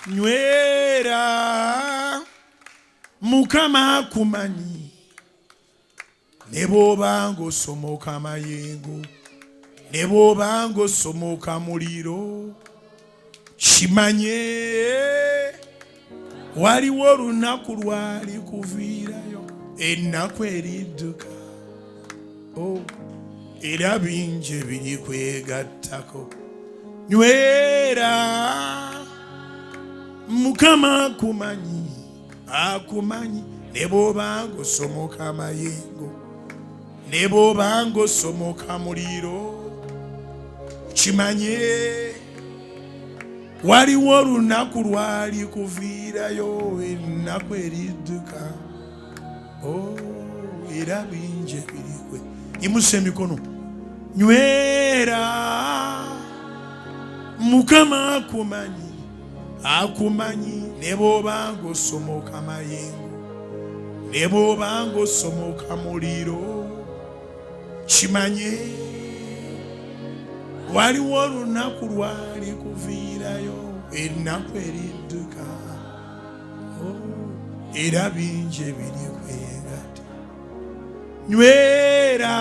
Nywera Mukama akumanyi ne bw'oba ng'osomoka amayengo ne bw'oba ng'osomoka muliro kimanye waliwo olunaku lwali kuviirayo ennaku eridduka era bingi ebiri kwegattako. Nywera Mukama akumanyi ne bw'oba ng'osomoka amayengo ne bw'oba ng'osomoka muliro kimanye waliwo olunaku lwali kuviirayo ennaku eridduka era bingi ebirikwe. Yimusa emikono. Nywera Mukama akumanyi ne bw'oba ng'osomoka amayengo ne bw'oba ng'osomoka muliro kimanye waliwo olunaku lwali kuviirayo ennaku eridduka era bingi ebiri kwegatta. Nywera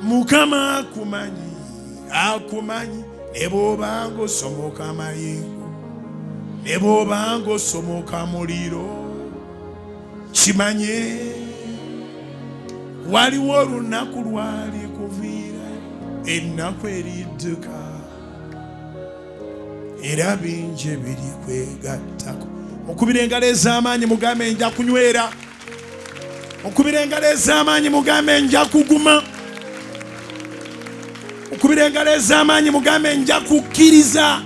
Mukama akumanyi ne bw'oba ng'osomoka amayengo ne bw'oba ng'osomoka muliro kimanye waliwo olunaku lwali kuviirayo ennaku eridduka era bingi ebiri kwegattako. Mukubire engalo ez'amaanyi mugambe nja kunywera. Mukubire engalo ez'amaanyi mugambe nja kuguma. Mukubire engalo ez'amaanyi mugambe nja kukkiriza.